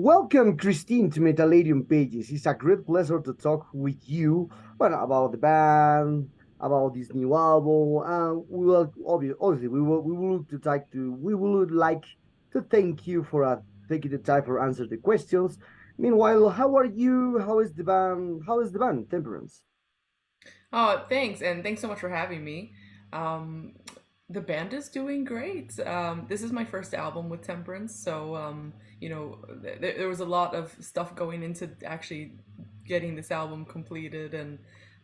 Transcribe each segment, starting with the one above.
Welcome, Kristin, to Metalladium Pages. It's a great pleasure to talk with you, well, about the band, about this new album. We will obviously we would like to thank you for taking the time for answer the questions. Meanwhile, how are you? How is the band? How is the band, Temperance? Oh, thanks, and thanks so much for having me. Um, the band is doing great. This is my first album with Temperance, so there was a lot of stuff going into actually getting this album completed, and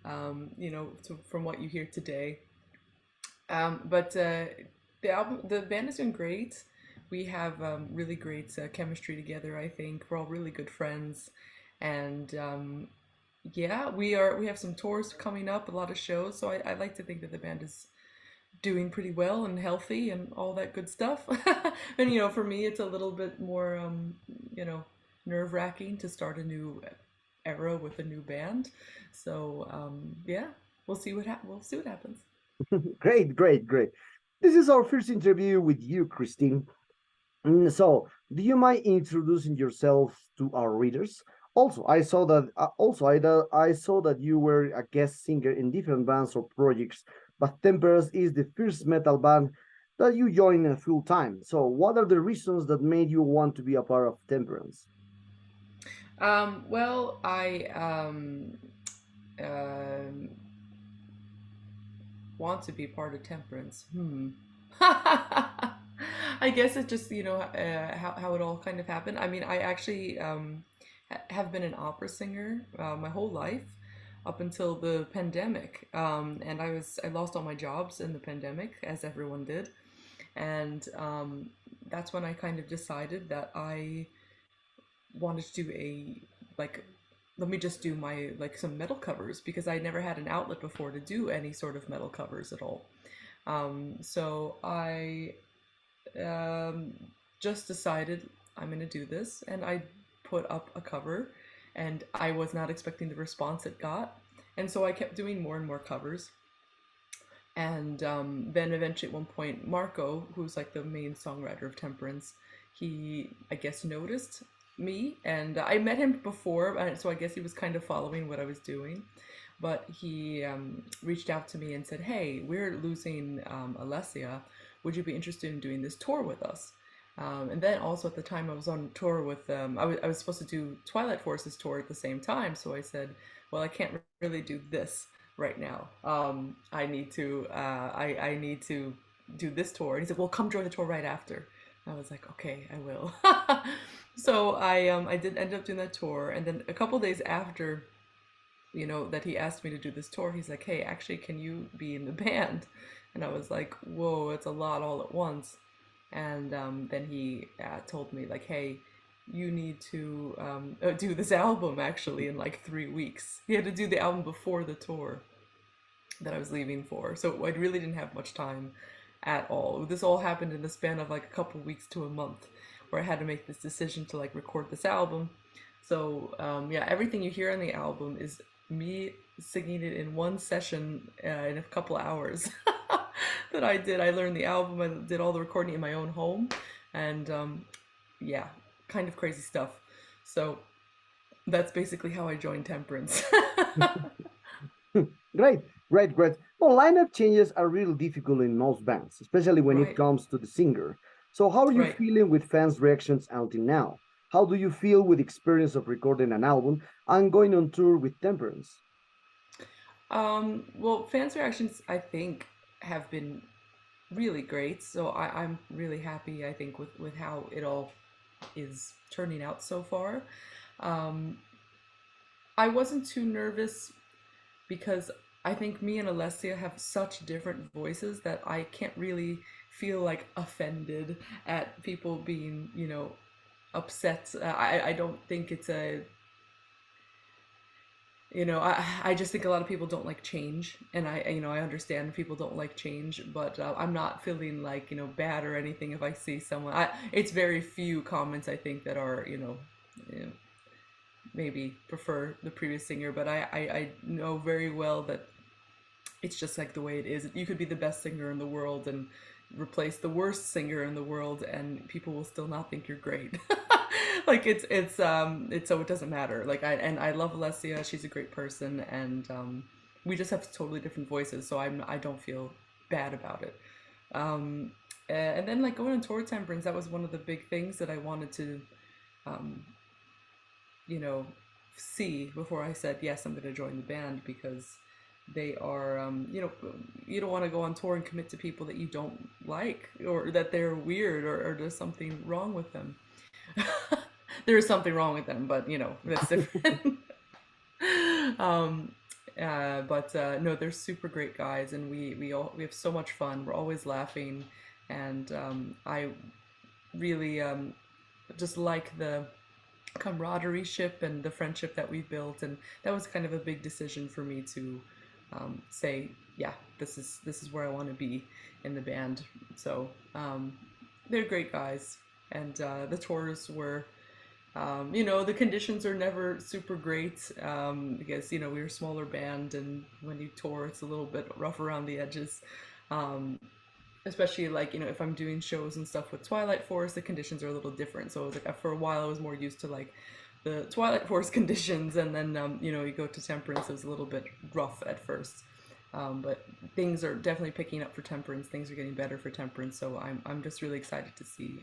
from what you hear today. But the band is doing great. We have really great chemistry together. I think we're all really good friends, and yeah, we have some tours coming up, a lot of shows. So I like to think that the band is doing pretty well and healthy and all that good stuff. And for me, it's a little bit more you know nerve wracking to start a new era with a new band. So yeah, we'll see what happens. Great, great, great. This is our first interview with you, Christine. So, do you mind introducing yourself to our readers? Also, I saw that you were a guest singer in different bands or projects, but Temperance is the first metal band that you join in full time. So, what are the reasons that made you want to be a part of Temperance? Well, I want to be part of Temperance. I guess it's just how it all kind of happened. I mean, I actually have been an opera singer my whole life up until the pandemic, and I lost all my jobs in the pandemic, as everyone did, and that's when I kind of decided that I wanted to do a like let me just do my some metal covers because I never had an outlet before to do any sort of metal covers at all. So I um, just decided I'm going to do this, and I put up a cover, and I was not expecting the response it got, and so I kept doing more and more covers. And then eventually, at one point, Marco, who's like the main songwriter of Temperance, he, I guess, noticed me. And I met him before, so I guess he was kind of following what I was doing. But he reached out to me and said, "Hey, we're losing Alessia. Would you be interested in doing this tour with us?" And then also at the time I was on tour with I was supposed to do Twilight Force's tour at the same time, so I said, well, I can't really do this right now. I need to do this tour. And he said, well, come join the tour right after. And I was like, okay, I will. So I did end up doing that tour, and then a couple days after that he asked me to do this tour, he's like, hey, actually, can you be in the band? And I was like, whoa, it's a lot all at once. And then he told me like, hey, you need to do this album actually in like 3 weeks. He had to do the album before the tour that I was leaving for, so I really didn't have much time at all. This all happened in the span of like a couple weeks to a month, where I had to make this decision to like record this album. So yeah, everything you hear on the album is me singing it in one session in a couple hours that I did. I learned the album. I did all the recording in my own home, and yeah, kind of crazy stuff. So that's basically how I joined Temperance. Great, great, great. Well, lineup changes are really difficult in most bands, especially when it Right, comes to the singer. So, how are you right. feeling with fans' reactions until now? How do you feel with the experience of recording an album and going on tour with Temperance? Well, fans' reactions, I think, have been really great. So I'm really happy, I think, with how it all is turning out so far. Um, I wasn't too nervous because I think me and Alessia have such different voices that I can't really feel like offended at people being, upset. I don't think it's a I just think a lot of people don't like change, and I understand people don't like change, but I'm not feeling like bad or anything if I see someone. It's very few comments I think that are maybe prefer the previous singer, but I know very well that it's just like the way it is. You could be the best singer in the world and replace the worst singer in the world, and people will still not think you're great. Like it's so it doesn't matter. Like I love Alessia. She's a great person, and we just have totally different voices. So I don't feel bad about it. Um, and then like going on tour Temperance, that was one of the big things that I wanted to, um, you know, see before I said yes, I'm going to join the band because they are, you don't want to go on tour and commit to people that you don't like or that they're weird or there's something wrong with them. There is something wrong with them, but that's different. um, but no, they're super great guys, and we have so much fun. We're always laughing, and I really just like the camaraderie ship and the friendship that we built, and that was kind of a big decision for me to say, yeah, this is where I want to be in the band. So they're great guys, and the tours were the conditions are never super great because we're a smaller band, and when you tour, it's a little bit rough around the edges. Um, Especially like if I'm doing shows and stuff with Twilight Force, the conditions are a little different. So it was like for a while I was more used to like the Twilight Force conditions, and then you go to Temperance, it was a little bit rough at first. But things are definitely picking up for Temperance. Things are getting better for Temperance, so I'm just really excited to see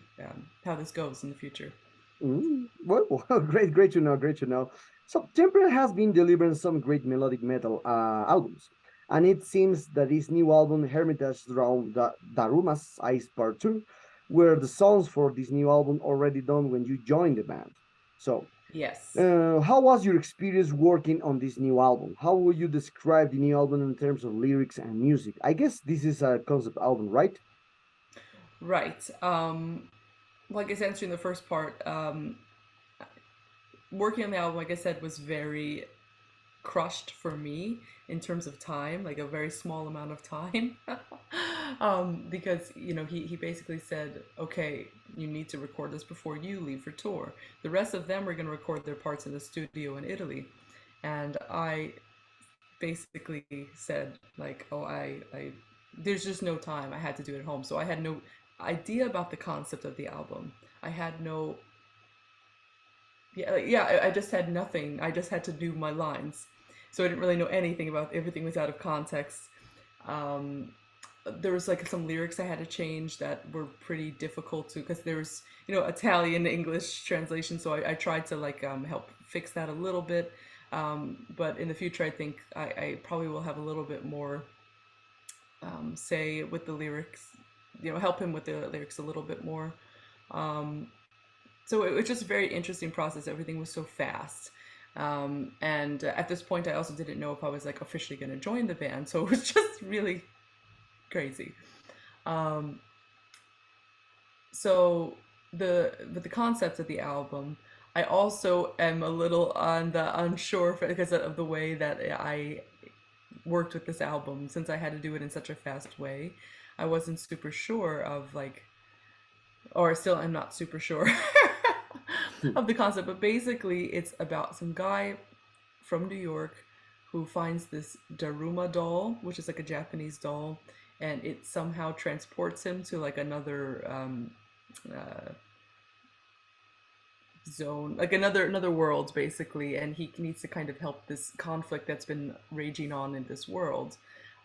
how this goes in the future. Well, great to know, great to know. So Temperance has been delivering some great melodic metal albums, and it seems that this new album, Hermitage Drown Daruma's Ice Part 2, were the songs for this new album already done when you joined the band. So, Yes. how was your experience working on this new album? How would you describe the new album in terms of lyrics and music? I guess this is a concept album, right? Right. Like I said, answering the first part, working on the album, like I said, was very crushed for me in terms of time, like a very small amount of time. Because he basically said, okay, you need to record this before you leave for tour. The rest of them are going to record their parts in the studio in Italy, and I basically said like, oh, I there's just no time. I had to do it at home, so I had no idea about the concept of the album. I had no yeah, I just had nothing. I just had to do my lines, so I didn't really know anything about. Everything was out of context. Um, there was like some lyrics I had to change that were pretty difficult to, because there was Italian English translation, so I tried to like help fix that a little bit. But in the future, I think I probably will have a little bit more say with the lyrics. Help him with the lyrics a little bit more. Um, so it was just a very interesting process. Everything was so fast. And at this point, I also didn't know if I was like officially going to join the band. So it was just really crazy. Um, so the concept of the album, I also am a little on the unsure because of the way that I worked with this album, since I had to do it in such a fast way. I wasn't super sure of like, or still I'm not super sure of the concept, but basically it's about some guy from New York who finds this Daruma doll, which is like a Japanese doll, and it somehow transports him to like another uh, zone, like another world basically, and he needs to kind of help this conflict that's been raging on in this world.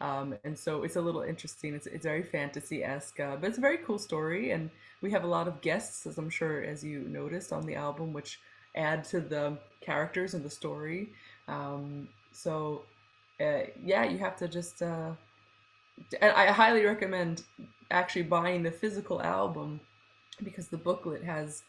And so it's a little interesting. It's very fantasy-esque, but it's a very cool story, and we have a lot of guests, as I'm sure as you noticed on the album, which add to the characters and the story. So yeah, you have to just. And I highly recommend actually buying the physical album because the booklet has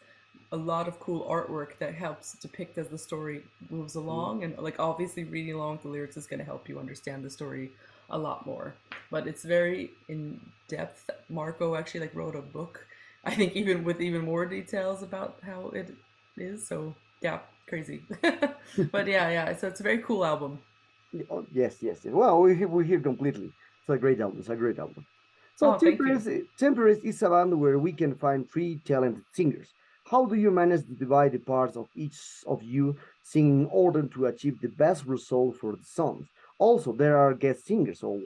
a lot of cool artwork that helps depict as the story moves along, and like obviously reading along with the lyrics is going to help you understand the story a lot more, but it's very in depth. Marco actually like wrote a book, I think, even with even more details about how it is. So yeah, crazy. But yeah, so it's a very cool album. Oh, yes, yes, yes. Well, we hear completely. It's a great album. It's a great album. So Oh, thank you. Temperance is a band where we can find three talented singers. How do you manage to divide the parts of each of you singing in order to achieve the best result for the songs? Also, there are guest singers. So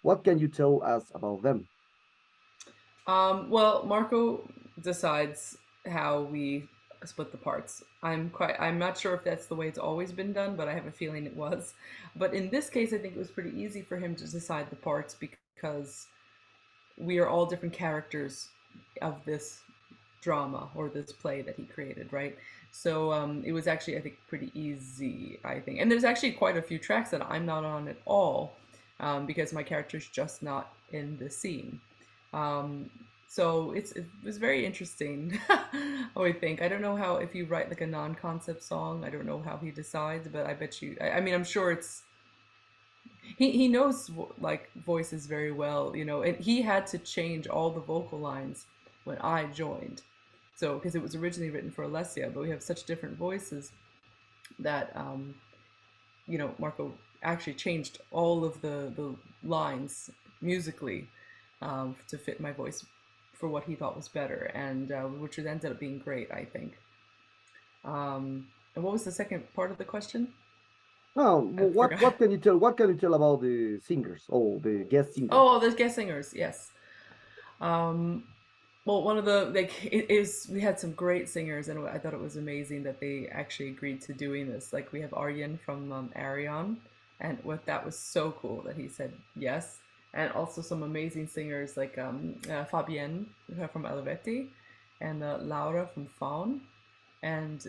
what can you tell us about them? Well, Marco decides how we split the parts. I'm not sure if that's the way it's always been done, but I have a feeling it was. But in this case, I think it was pretty easy for him to decide the parts because we are all different characters of this drama or this play that he created, right? So it was actually, I think, pretty easy, I think. And there's actually quite a few tracks that I'm not on at all because my character's just not in the scene. Um, so it was very interesting, I think. I don't know how, if you write like a non-concept song, I don't know how he decides, but I bet you, I mean, I'm sure it's, he knows like voices very well, you know, and he had to change all the vocal lines when I joined. So, because it was originally written for Alessia, but we have such different voices that, you know, Marco actually changed all of the lines musically to fit my voice for what he thought was better, and which ended up being great, I think. And what was the second part of the question? No, I forgot. what can you tell? What can you tell about the singers or the guest singers? Oh, the guest singers, yes. Um, well, one of the like it is we had some great singers, and I thought it was amazing that they actually agreed to doing this. Like we have Aryan from Arion, and what that was so cool that he said yes. And also some amazing singers like Fabienne from Olivetti, and Laura from Faun, and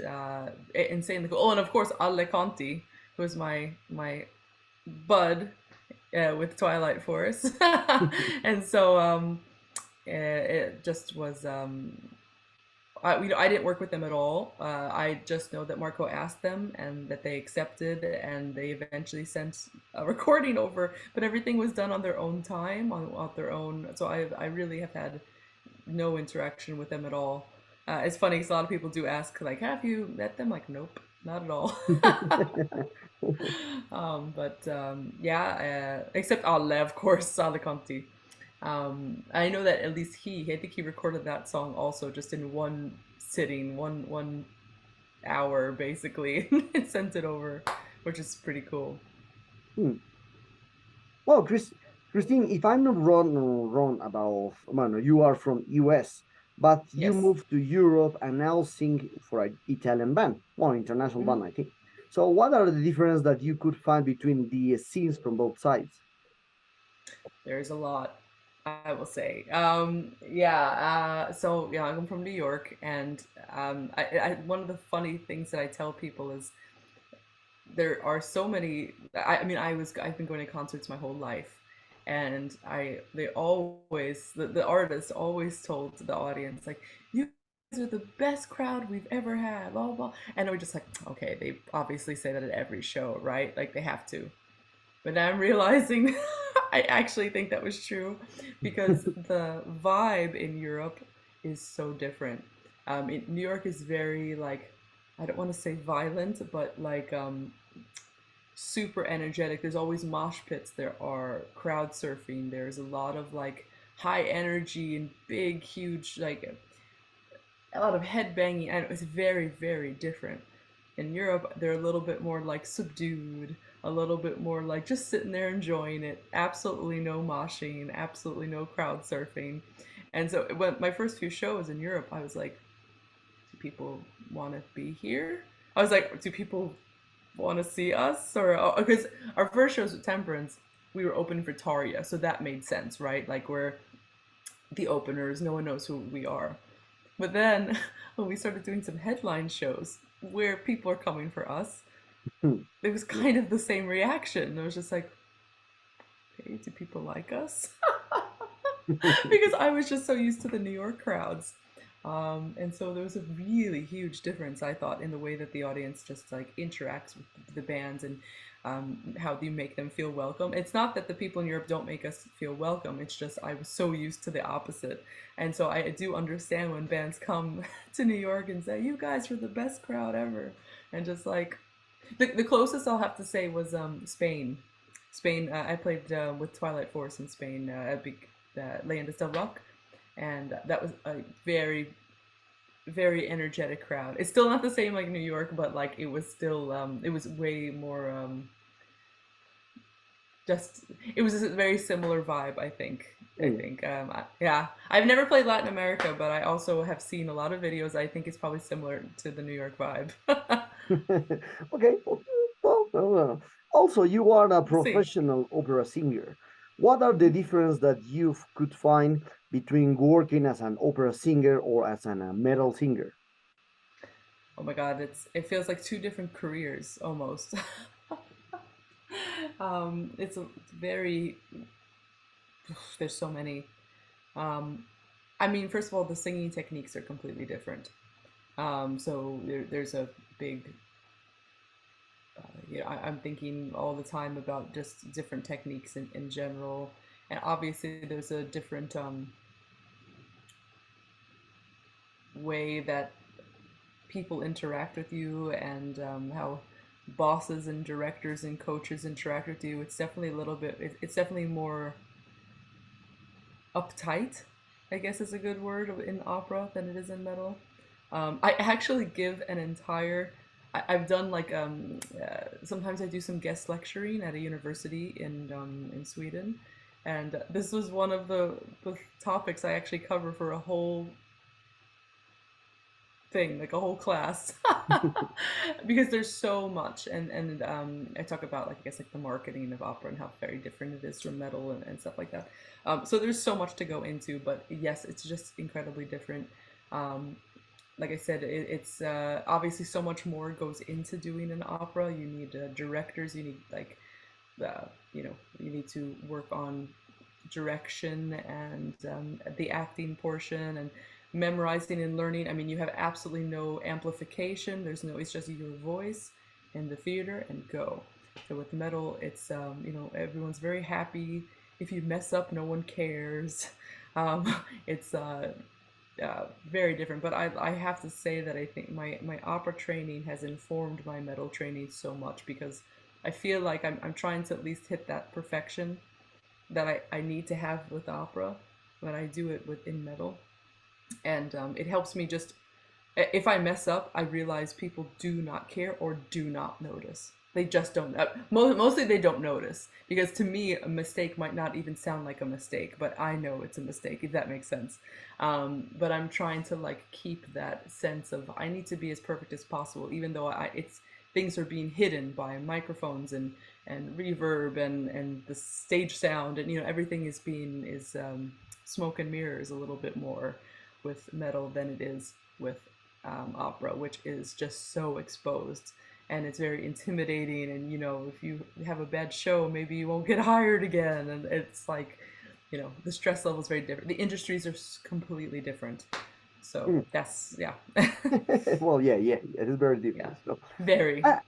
insanely cool. Oh, and of course Alle Conti, who was my bud with Twilight Force, and so it just was. I didn't work with them at all. I just know that Marco asked them and that they accepted, and they eventually sent a recording over. But everything was done on their own time, on their own. So I really have had no interaction with them at all. It's funny because a lot of people do ask, like, have you met them? Like, nope, not at all. Yeah, except Ale, of course, Ale Conti. I know that at least I think he recorded that song also just in one sitting, one hour basically, and sent it over, which is pretty cool. Hmm. Well, Christine, if I'm not wrong about, well, you are from US, but you Yes. moved to Europe and now sing for an Italian band, well, international Hmm. band, I think. So, what are the differences that you could find between the scenes from both sides? There's a lot, I will say. Yeah. So yeah, I'm from New York, and one of the funny things that I tell people is there are so many. I mean, I've been going to concerts my whole life, and they always the artists always told the audience like, you guys are the best crowd we've ever had, blah blah blah. And we're just like, okay, they obviously say that at every show, right? Like they have to. But now I'm realizing I actually think that was true because the vibe in Europe is so different. New York is very like, I don't want to say violent, but like super energetic. There's always mosh pits. There are crowd surfing. There's a lot of like high energy and big, huge, like a lot of head banging. And it's very, very different. In Europe, they're a little bit more like subdued, a little bit more like just sitting there enjoying it. Absolutely no moshing, absolutely no crowd surfing. And so when my first few shows in Europe, I was like, do people want to be here? I was like, do people want to see us? Or because our first shows with Temperance, we were open for Taria, so that made sense, right? Like we're the openers, no one knows who we are. But then when we started doing some headline shows where people are coming for us, it was kind of the same reaction. It was just like, okay, do people like us? Because I was just so used to the New York crowds. And so there was a really huge difference, I thought, in the way that the audience just like interacts with the bands and how you make them feel welcome. It's not that the people in Europe don't make us feel welcome. It's just I was so used to the opposite, and so I do understand when bands come to New York and say, "You guys were the best crowd ever," and just like the closest I'll have to say was Spain. Spain. I played with Twilight Force in Spain at big Leyendas del Rock, and that was a very very energetic crowd. It's still not the same like New York, but like it was still it was way more just it was a very similar vibe, I think. Mm. Yeah, I've never played Latin America, but I also have seen a lot of videos. I think it's probably similar to the New York vibe. Okay. Well, also, you are a We'll see. professional opera singer. What are the difference that you could find between working as an opera singer or as a metal singer? Oh my God, it feels like two different careers almost. It's very there's so many. Um, I mean, first of all, the singing techniques are completely different. There's a big I'm thinking all the time about just different techniques in general. And obviously, there's a different way that people interact with you and how bosses and directors and coaches interact with you. It's definitely a little bit, it's definitely more uptight, I guess is a good word in opera than it is in metal. I actually give an entire I've done like sometimes I do some guest lecturing at a university in Sweden, and this was one of the topics I actually cover for a whole thing, like a whole class, because there's so much, and I talk about like I guess like the marketing of opera and how very different it is from metal and stuff like that. So there's so much to go into, but yes, it's just incredibly different. Um, like I said, it's obviously so much more goes into doing an opera. You need directors. You need like you need to work on direction and the acting portion and memorizing and learning. I mean, you have absolutely no amplification. There's no. It's just your voice and the theater and go. So with metal, it's everyone's very happy. If you mess up, no one cares. It's very different. But I have to say that I think my opera training has informed my metal training so much because I feel like I'm trying to at least hit that perfection that I need to have with opera when I do it within metal. And it helps me just, if I mess up, I realize people do not care or do not notice. They just don't. Mostly they don't notice because to me a mistake might not even sound like a mistake, but I know it's a mistake if that makes sense. But I'm trying to like keep that sense of I need to be as perfect as possible, even though it's things are being hidden by microphones and reverb and the stage sound and everything is smoke and mirrors a little bit more with metal than it is with opera, which is just so exposed and it's very intimidating. And if you have a bad show, maybe you won't get hired again. And it's like, the stress level is very different. The industries are completely different. So Mm. that's yeah, Well, yeah, it is very yeah, different. So, very. I,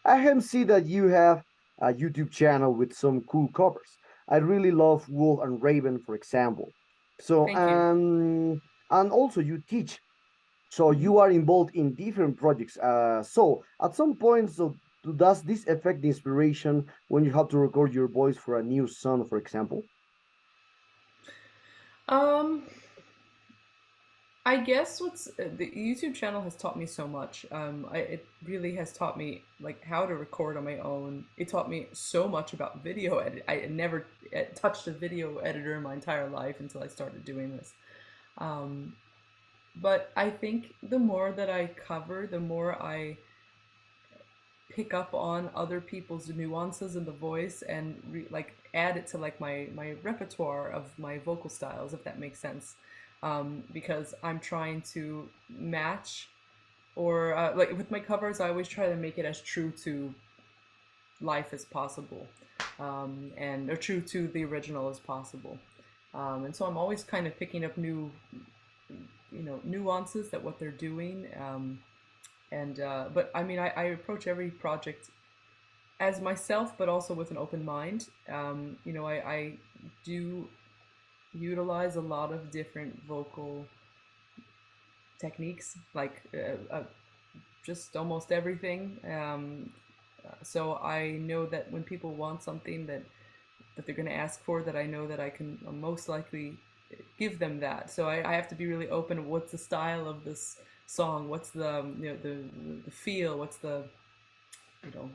I have seen that you have a YouTube channel with some cool covers. I really love Wolf and Raven, for example. So, Thank you. and also you teach. So Hmm. you are involved in different projects. So at some point, so does this affect the inspiration when you have to record your voice for a new song, for example? Um, I guess what's the YouTube channel has taught me so much. It really has taught me like how to record on my own. It taught me so much about video edit. I had never touched a video editor in my entire life until I started doing this. Um, but I think the more that I cover, the more I pick up on other people's nuances in the voice and like add it to like my repertoire of my vocal styles, if that makes sense. Because I'm trying to match or like with my covers, I always try to make it as true to life as possible, and or true to the original as possible. And so I'm always kind of picking up new, nuances that what they're doing. And But I mean, I approach every project as myself, but also with an open mind. I do utilize a lot of different vocal techniques, like just almost everything. So I know that when people want something that they're going to ask for, that I know that I can most likely give them that. So I have to be really open. What's the style of this song? What's the the feel? What's the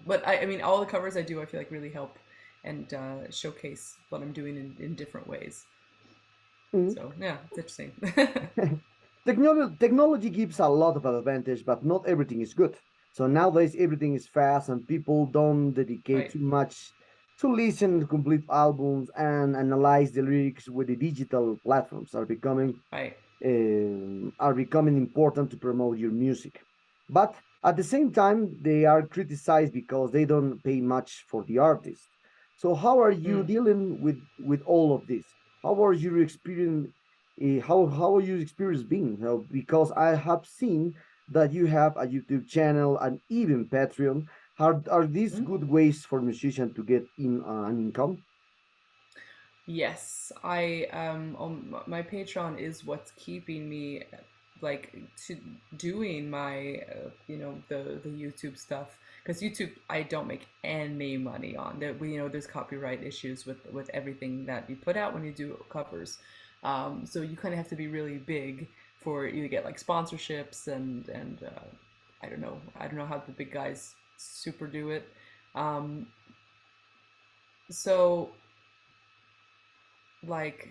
But I mean, all the covers I do, I feel like really help and showcase what I'm doing in different ways. Mm. So yeah, it's interesting. Technology gives a lot of advantage, but not everything is good. So nowadays everything is fast, and people don't dedicate Right, too much to listen to complete albums and analyze the lyrics. With the digital platforms right. are becoming important to promote your music. But at the same time, they are criticized because they don't pay much for the artist. So how are you Mm. dealing with all of this? How are your experience? How are your experience been? Because I have seen that you have a YouTube channel and even Patreon. Are these Mm. good ways for musicians to get in an income? Yes, I on my Patreon is what's keeping me like to doing my the YouTube stuff, because YouTube I don't make any money on. There we there's copyright issues with everything that you put out when you do covers. So you kind of have to be really big for you to get like sponsorships and I don't know how the big guys super do it. Um, so like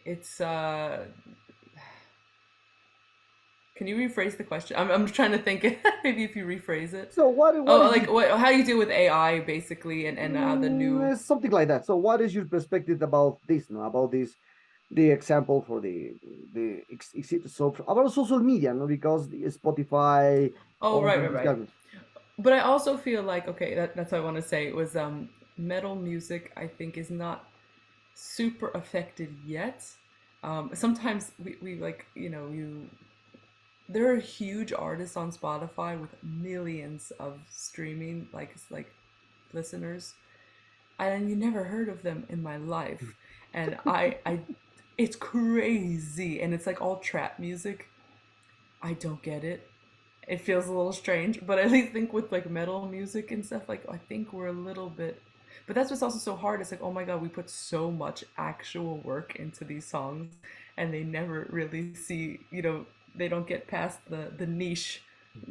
it's can you rephrase the question? I'm trying to think. Maybe if you rephrase it. So what Oh, is like what? How do you deal with AI basically, and the new? something like that? So what is your perspective about this? No, about this the example for so about social media, no, because the Spotify, Oh, all right, right, these right. guys. But I also feel like okay, that's what I want to say was metal music. I think is not super affected yet. Sometimes we like there are huge artists on Spotify with millions of streaming like listeners, and you never heard of them in my life. And I it's crazy, and it's like all trap music. I don't get it. It feels a little strange, but I at least think with like metal music and stuff, like I think we're a little bit. But that's what's also so hard. It's like, oh my god, we put so much actual work into these songs, and they never really see, they don't get past the niche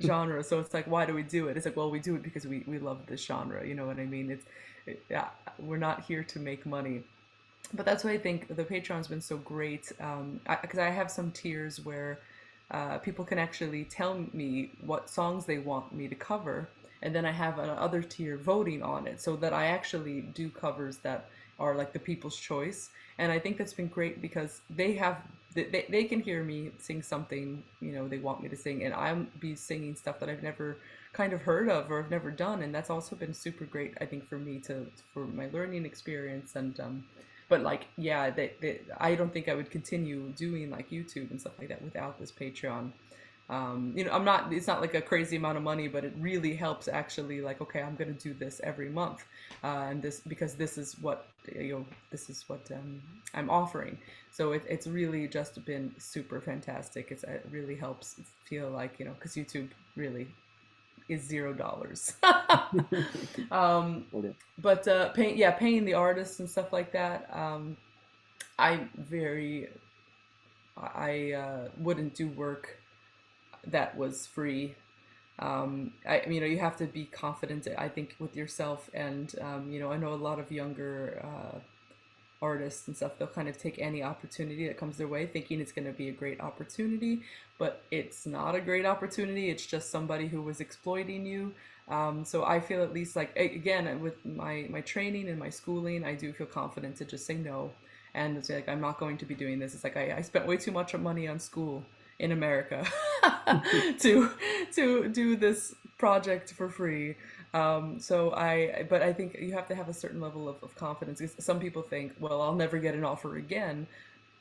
genre. So it's like, why do we do it? It's like, well, we do it because we love this genre. You know what I mean? Yeah, we're not here to make money. But that's why I think the Patreon's been so great, because I have some tiers where people can actually tell me what songs they want me to cover, and then I have another tier voting on it, so that I actually do covers that are like the people's choice. And I think that's been great because they can hear me sing something they want me to sing, and I'll be singing stuff that I've never kind of heard of or I've never done, and that's also been super great I think for me to for my learning experience. And but like yeah, I don't think I would continue doing like YouTube and stuff like that without this Patreon. I'm not, it's not like a crazy amount of money, but it really helps actually, like, okay, I'm going to do this every month. And this, because this is what, this is what I'm offering. So it's really just been super fantastic. It really helps feel like, because YouTube really is $0. um, Well, yeah. but paying the artists and stuff like that. I very, I wouldn't do work that was free. You have to be confident, I think, with yourself. And I know a lot of younger artists and stuff, they'll kind of take any opportunity that comes their way thinking it's going to be a great opportunity, but it's not a great opportunity. It's just somebody who was exploiting you. So I feel, at least, like, again, with my training and my schooling, I do feel confident to just say no and say, like, I'm not going to be doing this. It's like I spent way too much money on school in America to do this project for free. But I think you have to have a certain level of confidence. Because some people think, well, I'll never get an offer again,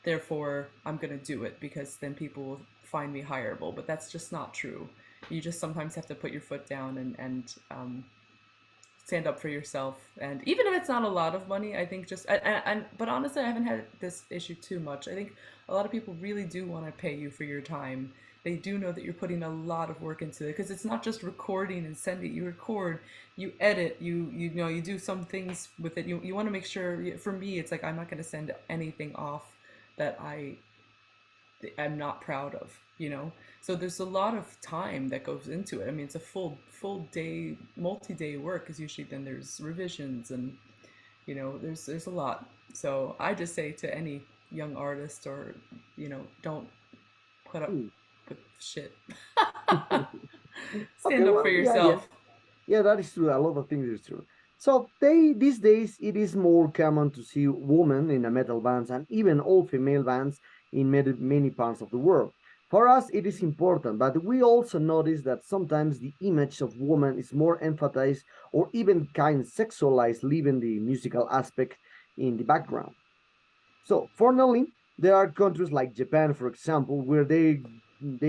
therefore I'm going to do it because then people will find me hireable. But that's just not true. You just sometimes have to put your foot down and stand up for yourself. And even if it's not a lot of money, I think just but honestly, I haven't had this issue too much. I think a lot of people really do want to pay you for your time. They do know that you're putting a lot of work into it, because it's not just recording and sending. You record, you edit, you do some things with it. You want to make sure. For me, it's like, I'm not going to send anything off that I'm not proud of, So there's a lot of time that goes into it. I mean, it's a full day, multi-day work, because usually then there's revisions There's a lot. So I just say to any young artist, or don't put up Hmm. with shit. Okay, Stand up for well, yeah, yeah. yourself. Yeah, that is true. A lot of things is true. So they these days it is more common to see women in the metal bands and even all female bands in many parts of the world. For us, it is important, but we also notice that sometimes the image of woman is more emphasized or even kind of sexualized, leaving the musical aspect in the background. So, fortunately, there are countries like Japan, for example, where they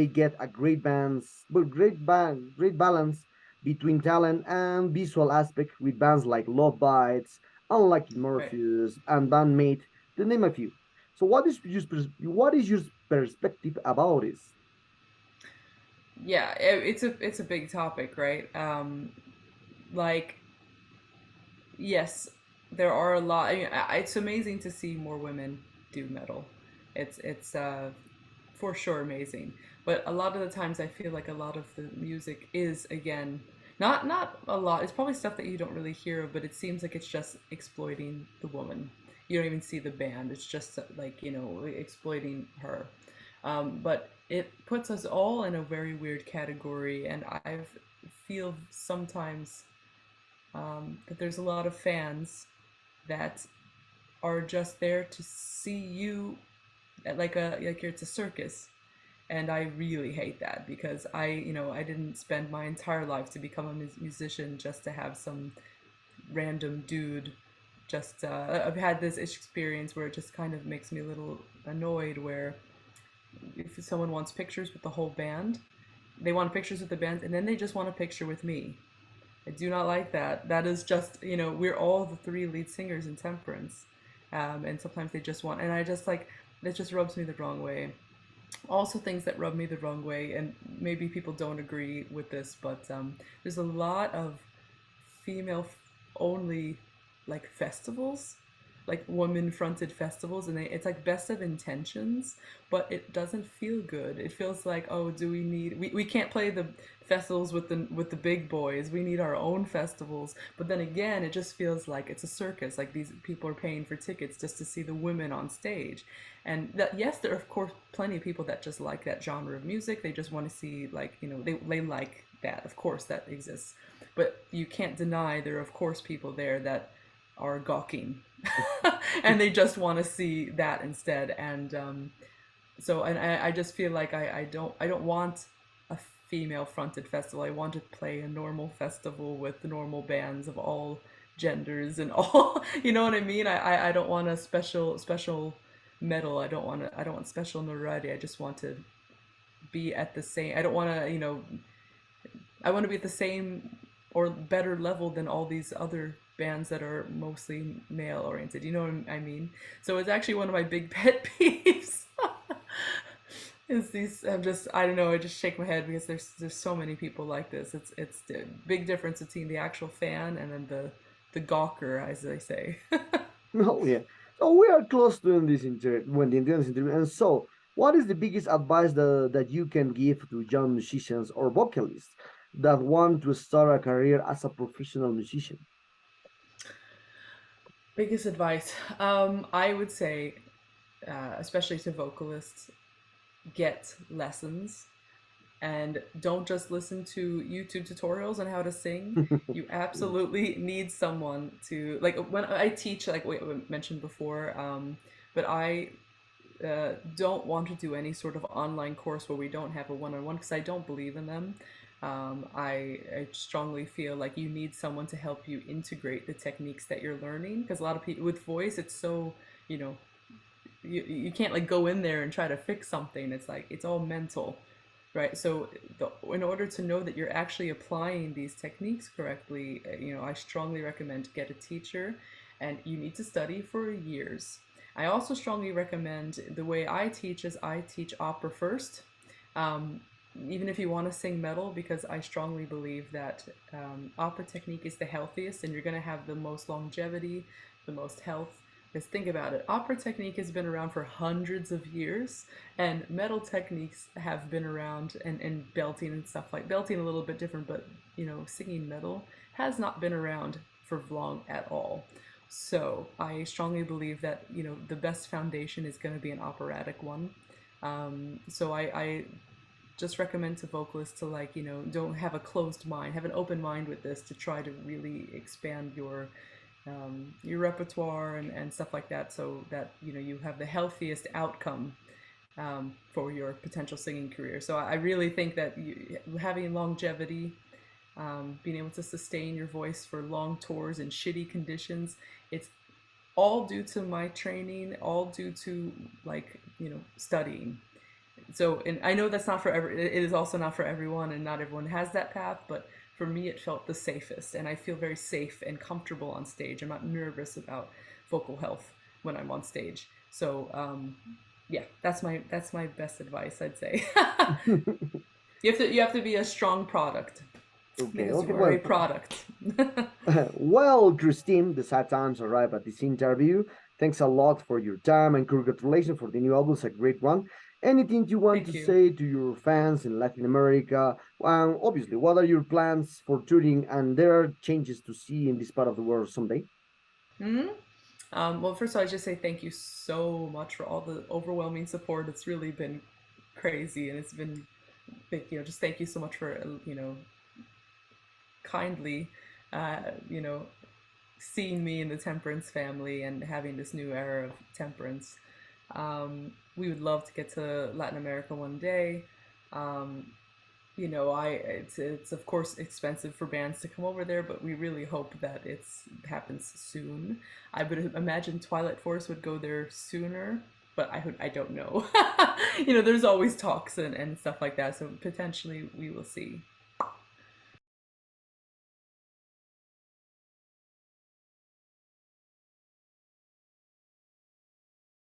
get a great bands, but great balance between talent and visual aspect with bands like Love Bites, Unlucky Right. Morpheus, and Bandmate, to name a few. So, what is your perspective about this? Yeah, it's a big topic, right? Like, yes, there are a lot. It's amazing to see more women do metal. It's for sure amazing. But a lot of the times, I feel like a lot of the music is, again, not a lot. It's probably stuff that you don't really hear of, but it seems like it's just exploiting the woman. You don't even see the band. It's just like, exploiting her. But it puts us all in a very weird category, and I feel sometimes that there's a lot of fans that are just there to see you at like it's a circus. And I really hate that, because I didn't spend my entire life to become a musician just to have some random dude. Just I've had this experience where it just kind of makes me a little annoyed, where if someone wants pictures with the whole band, they want pictures with the band, and then they just want a picture with me. I do not like that. That is just, we're all the three lead singers in Temperance. And sometimes they just want, and I just like, it just rubs me the wrong way. Also, things that rub me the wrong way, and maybe people don't agree with this, but there's a lot of female only, like, festivals, like women fronted festivals, and it's like best of intentions, but it doesn't feel good. It feels like, oh, do we can't play the festivals with the big boys. We need our own festivals. But then again, it just feels like it's a circus. Like, these people are paying for tickets just to see the women on stage. And that, yes, there are of course plenty of people that just like that genre of music. They just want to see, like, they like that. Of course that exists. But you can't deny there are of course people there that are gawking and they just want to see that instead. And and I just feel like I don't want a female fronted festival. I want to play a normal festival with normal bands of all genders and all. You know what I mean? I don't want a special medal. I don't want special notoriety. I just want to be at the same. I don't want to, I want to be at the same or better level than all these other bands that are mostly male oriented. You know what I mean? So it's actually one of my big pet peeves. Is these I don't know, I just shake my head, because there's so many people like this. It's the big difference between the actual fan and then the gawker, as they say. Oh yeah. So we are close to this interview. And so, what is the biggest advice that you can give to young musicians or vocalists that want to start a career as a professional musician? Biggest advice, I would say, especially to vocalists, get lessons. And don't just listen to YouTube tutorials on how to sing. You absolutely need someone to, like, when I teach, like we mentioned before, but I don't want to do any sort of online course where we don't have a one-on-one, because I don't believe in them. I strongly feel like you need someone to help you integrate the techniques that you're learning, because a lot of people with voice, it's so, you know you can't like go in there and try to fix something. It's like it's all mental, right? So in order to know that you're actually applying these techniques correctly, I strongly recommend get a teacher, and you need to study for years. I also strongly recommend, the way I teach is I teach opera first, um, even if you want to sing metal, because I strongly believe that opera technique is the healthiest, and you're going to have the most longevity, the most health. Because think about it, opera technique has been around for hundreds of years, and metal techniques have been around, and belting and stuff, like belting a little bit different, but singing metal has not been around for long at all. So I strongly believe that, you know, the best foundation is going to be an operatic one. So I just recommend to vocalists to, like, you know, don't have a closed mind, have an open mind with this, to try to really expand your repertoire and stuff like that, so that, you know, you have the healthiest outcome for your potential singing career. So I really think that having longevity, being able to sustain your voice for long tours in shitty conditions, it's all due to my training, all due to, like, you know, studying. So, and I know that's not for it is also not for everyone, and not everyone has that path, but for me it felt the safest, and I feel very safe and comfortable on stage. I'm not nervous about vocal health when I'm on stage. So yeah, that's my best advice, I'd say. You have to be a strong product, Okay, because okay, you are a well, product. well, Christine, the sad times arrive at this interview. Thanks a lot for your time and congratulations for the new album. It's a great one. Anything you want to Thank you. say to your fans in Latin America? Obviously, what are your plans for touring? And there are changes to see in this part of the world someday. Hmm. Well, first of all, I just say thank you so much for all the overwhelming support. It's really been crazy, and it's been, you know, just thank you so much for, you know, kindly, you know, seeing me in the Temperance family and having this new era of Temperance. We would love to get to Latin America one day. Um, you know, it's of course expensive for bands to come over there, but we really hope that it's happens soon. I would imagine Twilight Force would go there sooner, but I don't know. You know, there's always talks and stuff like that, so potentially we will see.